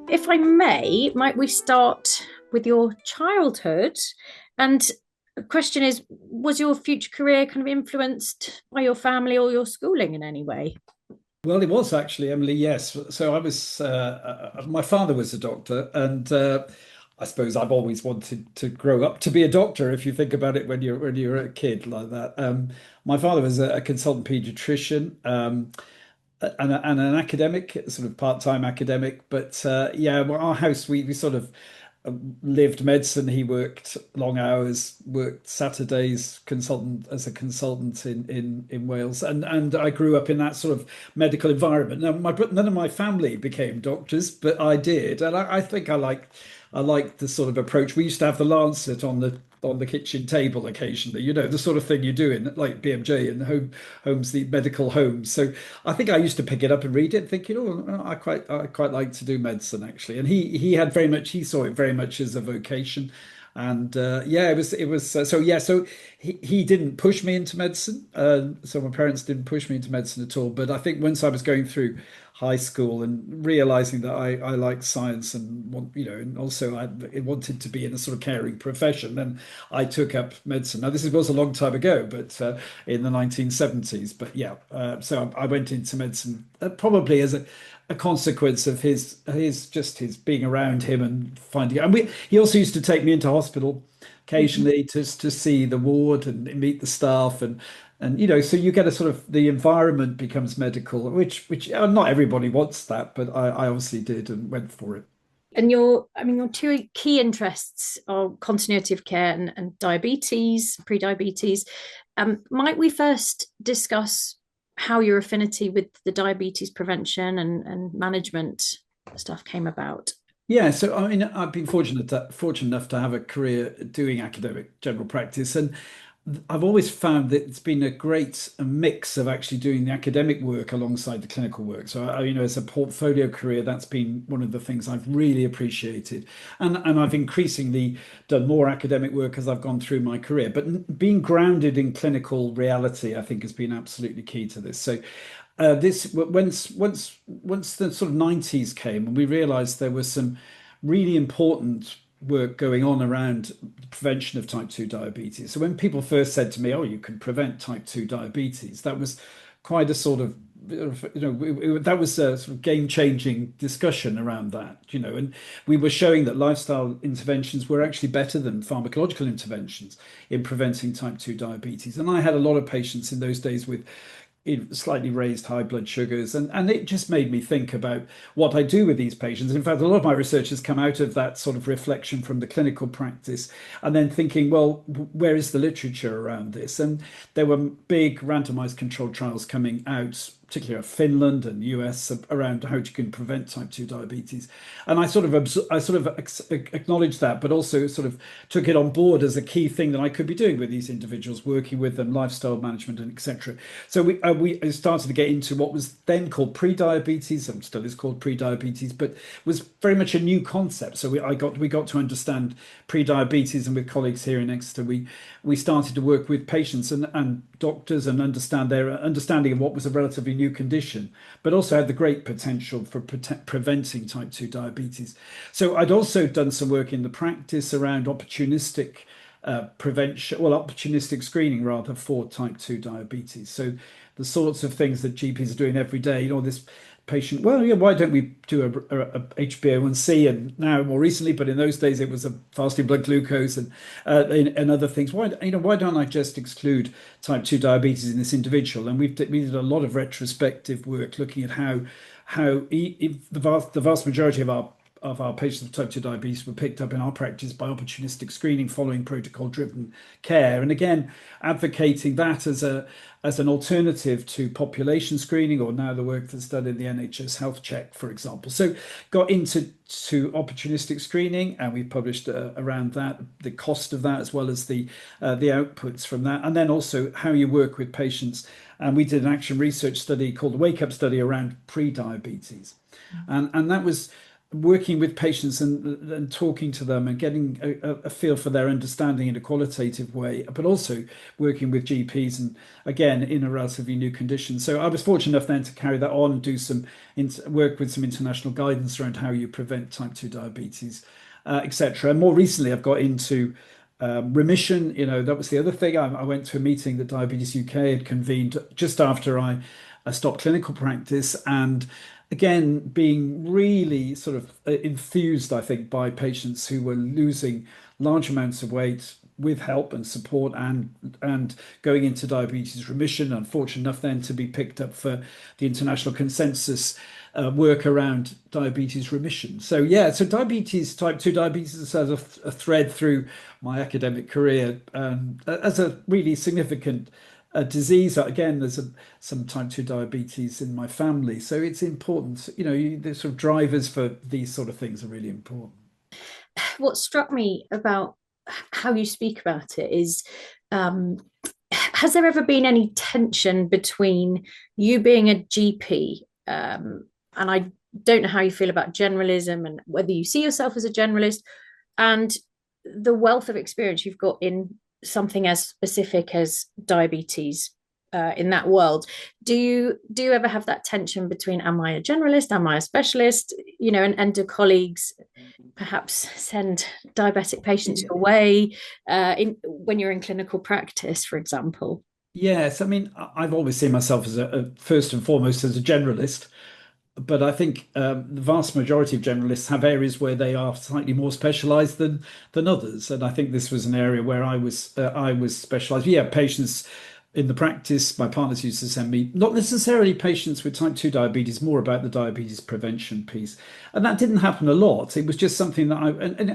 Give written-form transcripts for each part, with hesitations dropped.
If I may, might we start with your childhood? And the question is, was your future career kind of influenced by your family or your schooling in any way? Well, it was actually, Emily, yes. So my father was a doctor, and I suppose I've always wanted to grow up to be a doctor, if you think about it when you're a kid like that. My father was a consultant pediatrician, and an academic, sort of part-time academic. But yeah, well, our house, we sort of lived medicine. He worked long hours, worked Saturdays, consultant as a consultant in Wales, and I grew up in that sort of medical environment. Now, none of my family became doctors, but I did, and I think I like the sort of approach. We used to have the Lancet on the kitchen table occasionally, the sort of thing you do in like BMJ and homes, the medical homes. So I think I used to pick it up and read it, thinking, oh, I quite like to do medicine actually. And he saw it very much as a vocation. And yeah, it was so yeah. So he didn't push me into medicine. So my parents didn't push me into medicine at all. But I think once I was going through high school and realizing that I liked science and and also I wanted to be in a sort of caring profession, then I took up medicine. Now this was a long time ago, but in the 1970s. But yeah, so I went into medicine probably as a consequence of his being around him and finding. And he also used to take me into hospital Mhm. occasionally to see the ward and meet the staff and so you get a sort of the environment becomes medical, which not everybody wants that, but I obviously did and went for it. And your two key interests are continuity of care and diabetes, pre-diabetes. Might we first discuss how your affinity with the diabetes prevention and management stuff came about? Yeah, so I mean, I've been fortunate enough to have a career doing academic general practice, and I've always found that it's been a great mix of actually doing the academic work alongside the clinical work. So, as a portfolio career, that's been one of the things I've really appreciated, and I've increasingly done more academic work as I've gone through my career. But being grounded in clinical reality, I think, has been absolutely key to this. So this once the sort of 90s came and we realized there was some really important work going on around the prevention of type 2 diabetes. So when people first said to me, oh, you can prevent type 2 diabetes, that was quite a sort of that was a sort of game-changing discussion around that, and we were showing that lifestyle interventions were actually better than pharmacological interventions in preventing type 2 diabetes. And I had a lot of patients in those days with slightly raised high blood sugars. And it just made me think about what I do with these patients. In fact, a lot of my research has come out of that sort of reflection from the clinical practice and then thinking, well, where is the literature around this? And there were big randomized controlled trials coming out, particularly of Finland and US, around how you can prevent type 2 diabetes. And I sort of acknowledged that, but also sort of took it on board as a key thing that I could be doing with these individuals, working with them, lifestyle management, and etc. So we started to get into what was then called pre-diabetes, and still is called pre-diabetes, but was very much a new concept. So we got to understand pre-diabetes, and with colleagues here in Exeter, we started to work with patients and doctors and understand their understanding of what was a relatively new condition, but also had the great potential for preventing type 2 diabetes. So I'd also done some work in the practice around opportunistic prevention, well, opportunistic screening rather, for type 2 diabetes. So the sorts of things that GPs are doing every day, this patient, well, yeah, why don't we do a HbA1c? And now more recently, but in those days it was a fasting blood glucose and other things. Why don't I just exclude type 2 diabetes in this individual? And we did a lot of retrospective work looking at how the vast majority of our patients with type 2 diabetes were picked up in our practice by opportunistic screening following protocol-driven care. And again, advocating that as an alternative to population screening, or now the work that's done in the NHS Health Check, for example. So got into opportunistic screening, and we published around that, the cost of that, as well as the outputs from that, and then also how you work with patients. And we did an action research study called the Wake Up Study around pre-diabetes. And that was working with patients and talking to them and getting a feel for their understanding in a qualitative way, but also working with GPs and again in a relatively new condition. So I was fortunate enough then to carry that on and do some work with some international guidance around how you prevent type 2 diabetes, etc. And more recently, I've got into remission. That was the other thing. I went to a meeting that Diabetes UK had convened just after I stopped clinical practice, and again, being really sort of enthused, I think, by patients who were losing large amounts of weight with help and support and going into diabetes remission. Unfortunate enough then to be picked up for the international consensus work around diabetes remission. So yeah, so diabetes, type 2 diabetes has a thread through my academic career as a really significant disease. Again, some type 2 diabetes in my family. So it's important, the sort of drivers for these sort of things are really important. What struck me about how you speak about it is, has there ever been any tension between you being a GP, and I don't know how you feel about generalism and whether you see yourself as a generalist, and the wealth of experience you've got in something as specific as diabetes, in that world? Do you ever have that tension between, am I a generalist, am I a specialist, and do colleagues perhaps send diabetic patients your way, when you're in clinical practice, for example? Yes, I mean, I've always seen myself as first and foremost as a generalist, but I think the vast majority of generalists have areas where they are slightly more specialised than others, and I think this was an area where I was specialised. Yeah, patients in the practice, my partners used to send me not necessarily patients with type 2 diabetes, more about the diabetes prevention piece, and that didn't happen a lot. It was just something that and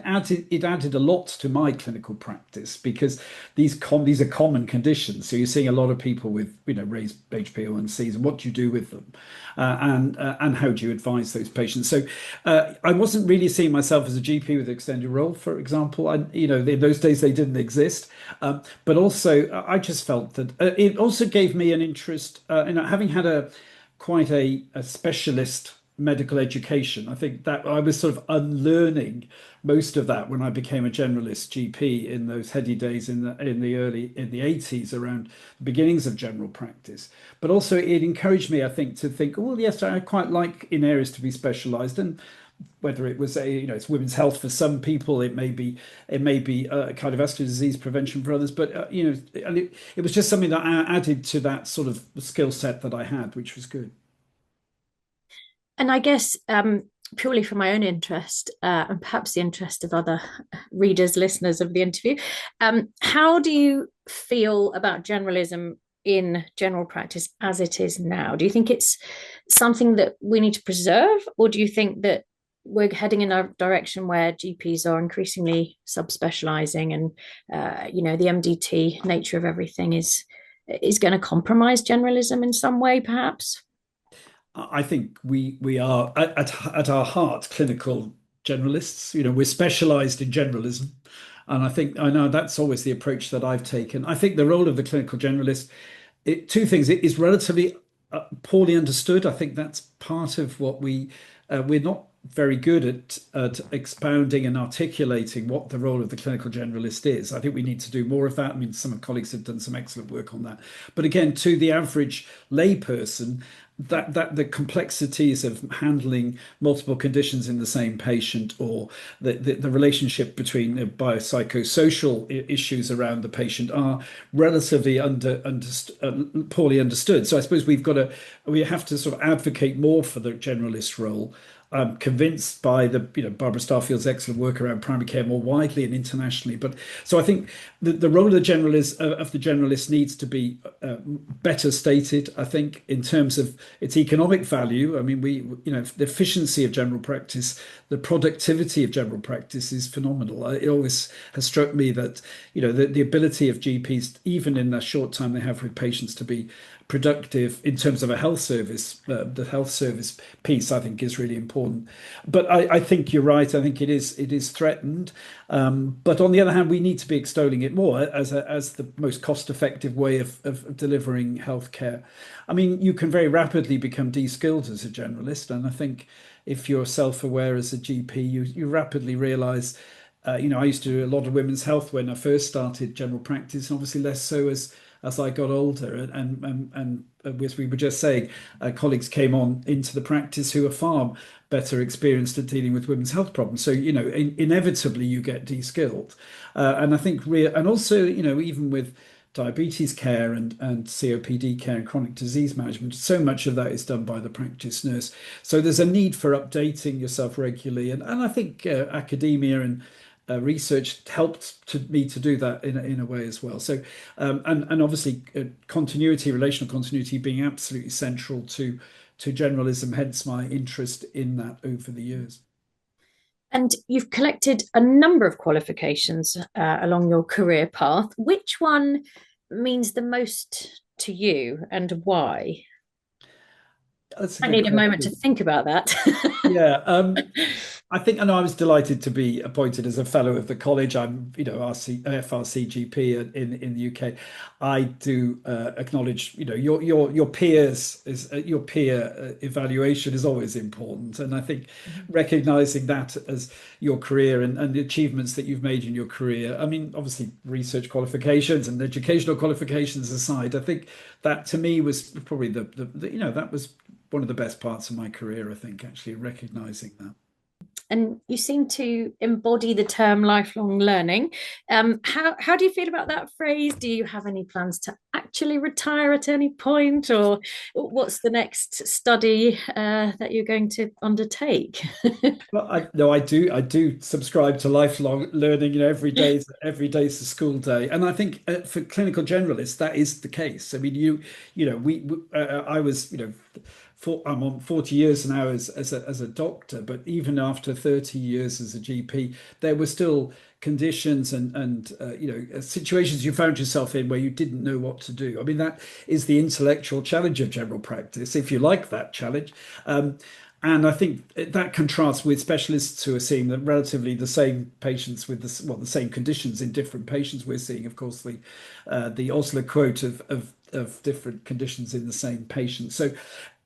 it added a lot to my clinical practice because these are common conditions. So you're seeing a lot of people with raised HbA1cs, and what do you do with them? And how do you advise those patients? So I wasn't really seeing myself as a GP with an extended role, for example. In those days they didn't exist, but also I just felt that it also gave me an interest in having had quite a specialist medical education. I think that I was sort of unlearning most of that when I became a generalist GP in those heady days in the 80s, around the beginnings of general practice. But also it encouraged me, I think, to think, oh yes, I quite like in areas to be specialized. And whether it was it's women's health for some people, it may be cardiovascular disease prevention for others, but and it was just something that I added to that sort of skill set that I had, which was good. And I guess, purely for my own interest, and perhaps the interest of other readers, listeners of the interview, how do you feel about generalism in general practice as it is now? Do you think it's something that we need to preserve, or do you think that we're heading in a direction where GPs are increasingly subspecializing, and the MDT nature of everything is going to compromise generalism in some way, perhaps? I think we are at our heart clinical generalists. We're specialized in generalism. And I know that's always the approach that I've taken. I think the role of the clinical generalist, two things. It is relatively poorly understood. I think that's part of what we're not very good at expounding and articulating what the role of the clinical generalist is. I think we need to do more of that. I mean, some colleagues have done some excellent work on that. But again, to the average layperson, that the complexities of handling multiple conditions in the same patient, or the relationship between the biopsychosocial issues around the patient, are relatively poorly understood. So I suppose we have to sort of advocate more for the generalist role. I'm convinced by Barbara Starfield's excellent work around primary care more widely and internationally. But so I think the role of the generalist needs to be better stated. I think in terms of its economic value. I mean, the efficiency of general practice, the productivity of general practice is phenomenal. It always has struck me that the ability of GPs, even in the short time they have with patients, to be productive in terms of a health service. The health service piece, I think, is really important. But I think you're right. I think it is threatened. But on the other hand, we need to be extolling it more as the most cost-effective way of delivering healthcare. I mean, you can very rapidly become de-skilled as a generalist, and I think if you're self-aware as a GP, you rapidly realise. I used to do a lot of women's health when I first started general practice, and obviously less so as I got older. And as we were just saying, colleagues came on into the practice who are far better experienced at dealing with women's health problems. So, inevitably you get de-skilled. And I think, and also, even with diabetes care and COPD care and chronic disease management, so much of that is done by the practice nurse. So there's a need for updating yourself regularly. And I think academia and research helped me to do that in a way as well. So, and obviously relational continuity being absolutely central to generalism, hence my interest in that over the years. And you've collected a number of qualifications along your career path. Which one means the most to you and why? That's a I good need a moment to question. think about that. Yeah, I know I was delighted to be appointed as a fellow of the college. I'm, FRCGP in the UK. I do acknowledge, your peers your peer evaluation is always important, and I think recognizing that as your career and the achievements that you've made in your career. I mean, obviously, research qualifications and educational qualifications aside, I think that to me was probably that was one of the best parts of my career, I think, actually recognizing that. And you seem to embody the term lifelong learning. How do you feel about that phrase? Do you have any plans to actually retire at any point, or what's the next study that you're going to undertake? Well, no, I do subscribe to lifelong learning. Every day's a school day, and I think for clinical generalists that is the case. I mean, I was, I'm on 40 years now as a doctor, but even after 30 years as a GP, there were still conditions and situations you found yourself in where you didn't know what to do. I mean, that is the intellectual challenge of general practice, if you like that challenge. And I think that contrasts with specialists who are seeing the relatively the same patients with the same conditions in different patients. We're seeing, of course, the Osler quote of different conditions in the same patient. So,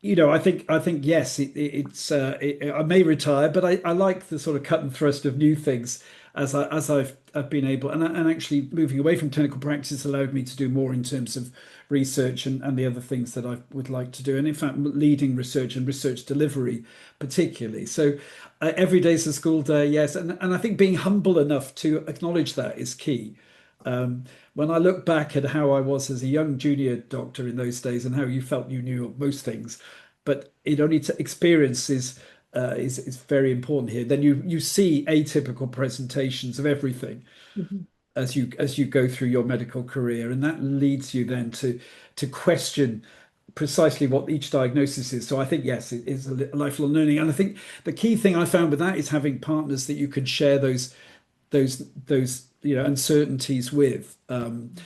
I think yes, I may retire, but I like the sort of cut and thrust of new things as I've been able, and actually moving away from clinical practice allowed me to do more in terms of research and the other things that I would like to do, and in fact leading research and research delivery particularly. So every day's a school day, yes, and I think being humble enough to acknowledge that is key. When I look back at how I was as a young junior doctor in those days and how you felt you knew most things, but it only experience is very important here. Then you see atypical presentations of everything Mhm. as you go through your medical career, and that leads you then to question precisely what each diagnosis is. So I think yes, it is a lifelong learning, and I think the key thing I found with that is having partners that you can share those uncertainties with. And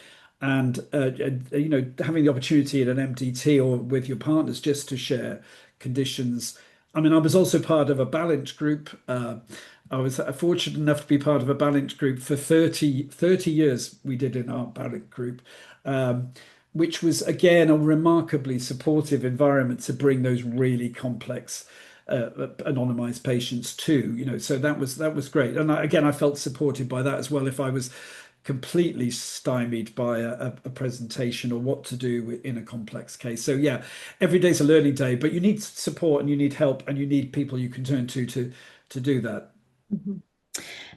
having the opportunity at an MDT or with your partners just to share conditions. I mean, I was also part of a balance group. I was fortunate enough to be part of a balance group for 30 years. We did in our balance group, which was again a remarkably supportive environment to bring those really complex anonymized patients to. So that was great. And again, I felt supported by that as well. If I was completely stymied by a presentation or what to do in a complex case. So yeah, every day's a learning day, but you need support and you need help and you need people you can turn to do that. Mhm.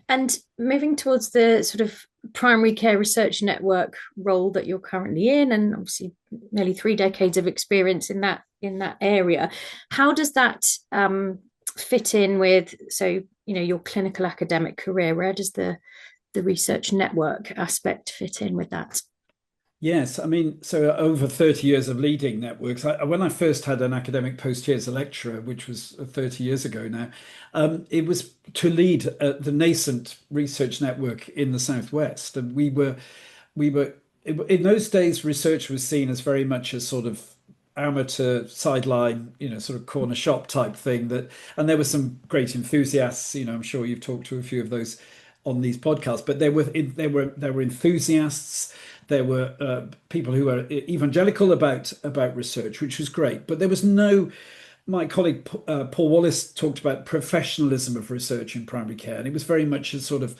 And moving towards the sort of primary care research network role that you're currently in, and obviously nearly 3 decades of experience in that area, how does that fit in with your clinical academic career? Where does the research network aspect fit in with that? Yes, I mean, so over 30 years of leading networks. When I first had an academic post here as a lecturer, which was 30 years ago now, it was to lead the nascent research network in the Southwest. And we were in those days, research was seen as very much a sort of amateur sideline, sort of corner shop type thing. And there were some great enthusiasts. I'm sure you've talked to a few of those on these podcasts. But there were enthusiasts. There were people who were evangelical about research, which was great. But there was no. My colleague Paul Wallace talked about professionalism of research in primary care, and it was very much a sort of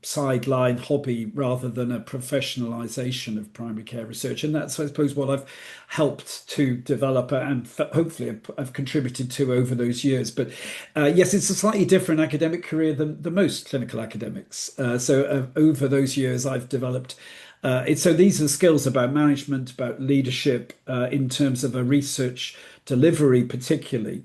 sideline hobby rather than a professionalization of primary care research. And that's, I suppose, what I've helped to develop and hopefully I've contributed to over those years. But yes, it's a slightly different academic career than the most clinical academics. So over those years, I've developed so these are skills about management, about leadership, in terms of a research delivery, particularly.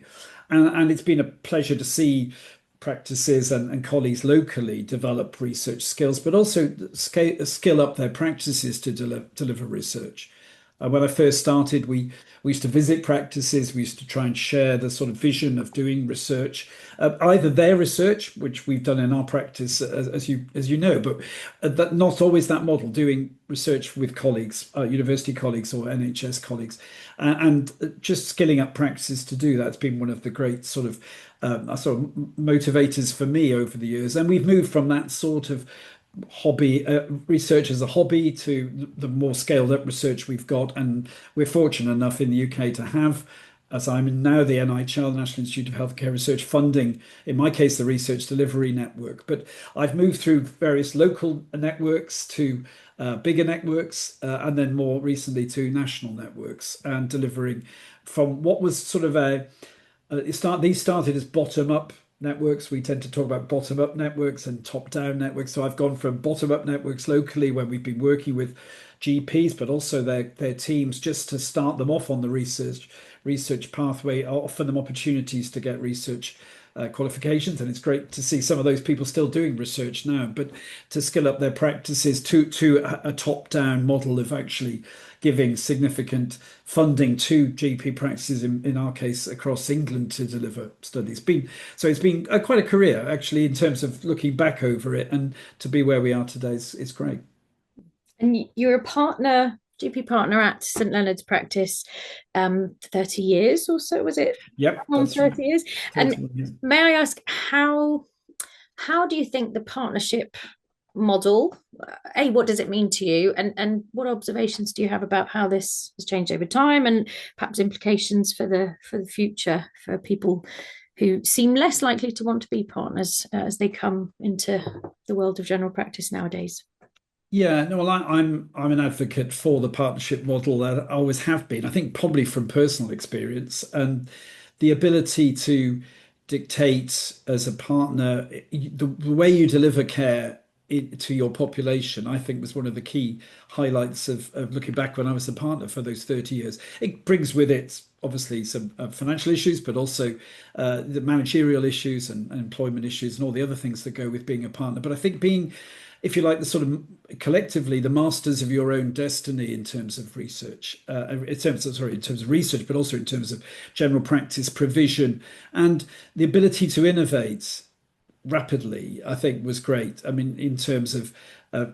And it's been a pleasure to see practices and colleagues locally develop research skills, but also skill up their practices to deliver research. When I first started, we used to visit practices. We used to try and share the sort of vision of doing research, either their research, which we've done in our practice, as you know, but that not always that model, doing research with colleagues, university colleagues or NHS colleagues, and just skilling up practices to do that's been one of the great sort of motivators for me over the years. And we've moved from that sort of hobby research as a hobby to the more scaled up research we've got, and we're fortunate enough in the UK to have, as I'm in now, the NIHR, the National Institute of Healthcare Research, funding, in my case, the Research Delivery Network. But I've moved through various local networks to bigger networks, and then more recently to national networks, and delivering from what was sort of these started as bottom-up networks. We tend to talk about bottom-up networks and top-down networks. So I've gone from bottom-up networks locally, when we've been working with GPs, but also their teams, just to start them off on the research pathway, offer them opportunities to get research qualifications. And it's great to see some of those people still doing research now, but to skill up their practices to a top-down model of actually giving significant funding to GP practices, in our case, across England, to deliver studies. It's been quite a career, actually, in terms of looking back over it, and to be where we are today is great. And you're a partner, GP partner at St Leonard's practice, 30 years or so, was it? Yep, On that's right. 30 years. And 31 years. may I ask, how do you think the partnership model, what does it mean to you, and what observations do you have about how this has changed over time, and perhaps implications for the future for people who seem less likely to want to be partners as they come into the world of general practice nowadays? Yeah, no, well, I'm an advocate for the partnership model, that I always have been. I think probably from personal experience, and the ability to dictate as a partner the way you deliver care to your population. I think was one of the key highlights of looking back when I was a partner for those 30 years. It brings with it obviously some financial issues, but also the managerial issues and employment issues and all the other things that go with being a partner. But I think being, if you like, the sort of collectively the masters of your own destiny in terms of research, in terms of research, but also in terms of general practice provision, and the ability to innovate rapidly, I think was great. I mean, in terms of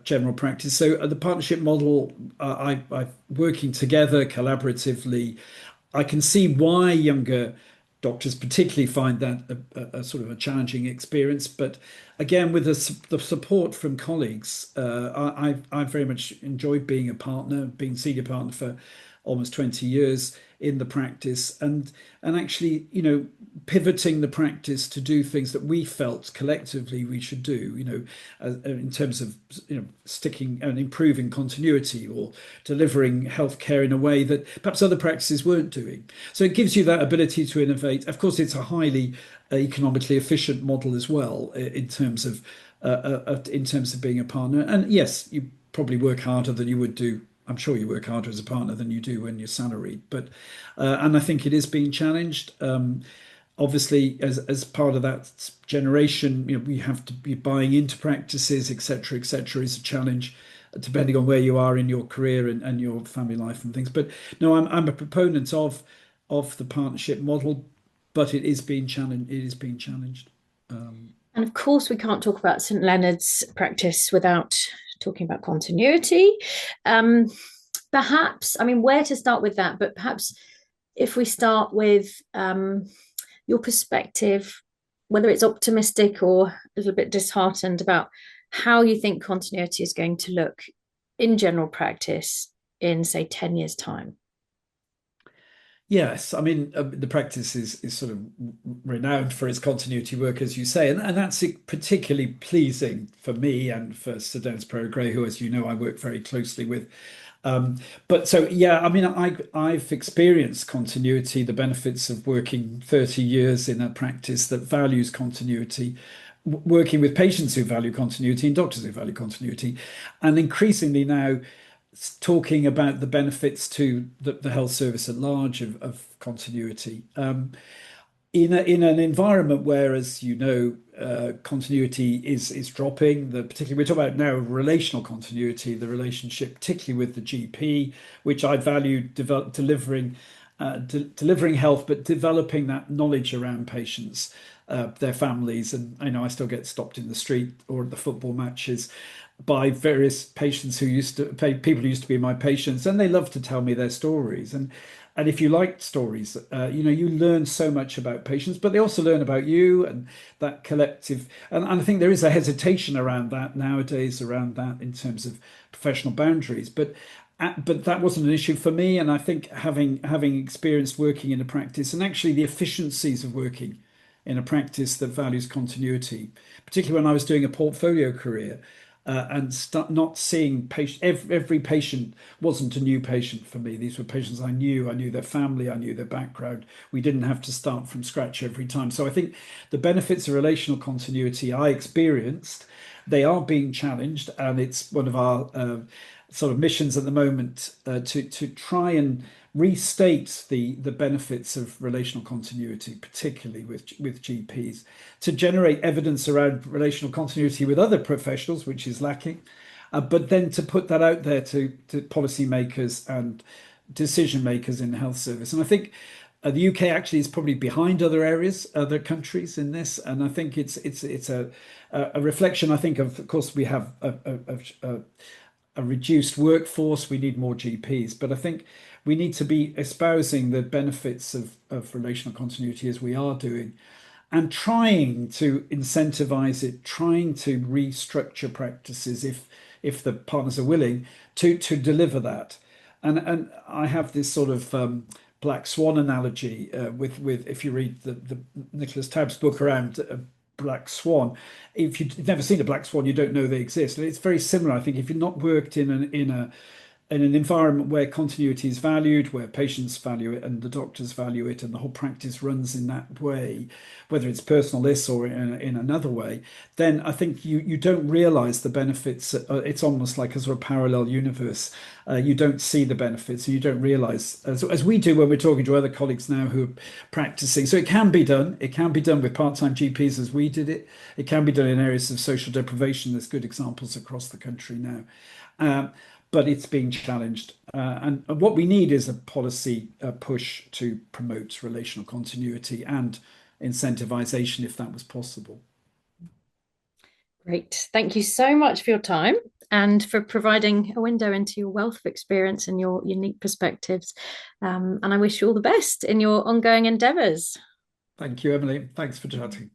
general practice. So the partnership model, I working together collaboratively, I can see why younger doctors particularly find that a sort of a challenging experience. But again, with the support from colleagues, I very much enjoyed being a partner, being senior partner for almost 20 years in the practice, and actually, pivoting the practice to do things that we felt collectively we should do, in terms of, sticking and improving continuity, or delivering healthcare in a way that perhaps other practices weren't doing. So it gives you that ability to innovate. Of course, it's a highly economically efficient model as well, in terms of being a partner. And yes, you probably work harder than you would do. I'm sure you work harder as a partner than you do when you're salaried, but and I think it is being challenged. Obviously, as part of that generation, we have to be buying into practices, etc., etc., is a challenge, depending on where you are in your career and your family life and things. But no, I'm a proponent of the partnership model, but it is being challenged. It is being challenged. And of course, we can't talk about St Leonard's practice without talking about continuity. Um, Perhaps, I mean, where to start with that, but perhaps if we start with your perspective, whether it's optimistic or a little bit disheartened about how you think continuity is going to look in general practice in, say, 10 years' time. Yes, I mean the practice is sort of renowned for its continuity work, as you say, and that's particularly pleasing for me and for Sir Dennis Peregrine, who, as you know, I work very closely with. But so yeah, I mean, I've experienced continuity, the benefits of working 30 years in a practice that values continuity, working with patients who value continuity and doctors who value continuity, and increasingly now talking about the benefits to the health service at large of continuity. In an environment where, as you know, continuity is dropping. Particularly we're talking about now relational continuity, the relationship, particularly with the GP, which I value delivering health, but developing that knowledge around patients, their families, and I know I still get stopped in the street or at the football matches by various patients who used to people who used to be my patients, and they love to tell me their stories. And if you like stories, you learn so much about patients, but they also learn about you and that collective. And I think there is a hesitation around that nowadays, around that in terms of professional boundaries. But that wasn't an issue for me. And I think having experienced working in a practice and actually the efficiencies of working in a practice that values continuity, particularly when I was doing a portfolio career, and not seeing every patient wasn't a new patient for me. These were patients I knew their family, I knew their background. We didn't have to start from scratch every time. So I think the benefits of relational continuity I experienced, they are being challenged, and it's one of our sort of missions at the moment, to try and restate the benefits of relational continuity, particularly with GPs, to generate evidence around relational continuity with other professionals, which is lacking, but then to put that out there to policymakers and decision makers in the health service. And I think the UK actually is probably behind other countries in this, and I think it's a reflection. I think of course we have a reduced workforce. We need more GPs, but I think we need to be espousing the benefits of relational continuity as we are doing, and trying to incentivize it, trying to restructure practices if the partners are willing to deliver that. And I have this sort of black swan analogy with if you read the Nicholas Tabb's book around black swan. If you've never seen a black swan, you don't know they exist. And it's very similar. I think if you've not worked in an environment where continuity is valued, where patients value it and the doctors value it, and the whole practice runs in that way, whether it's personalist or in another way, then I think you don't realize the benefits. It's almost like a sort of parallel universe. You don't see the benefits, and you don't realize, as we do when we're talking to other colleagues now who are practicing. So it can be done. It can be done with part-time GPs as we did it. It can be done in areas of social deprivation. There's good examples across the country now. But it's being challenged. And what we need is a policy push to promote relational continuity and incentivization if that was possible. Great. Thank you so much for your time and for providing a window into your wealth of experience and your unique perspectives. And I wish you all the best in your ongoing endeavours. Thank you, Emily. Thanks for chatting.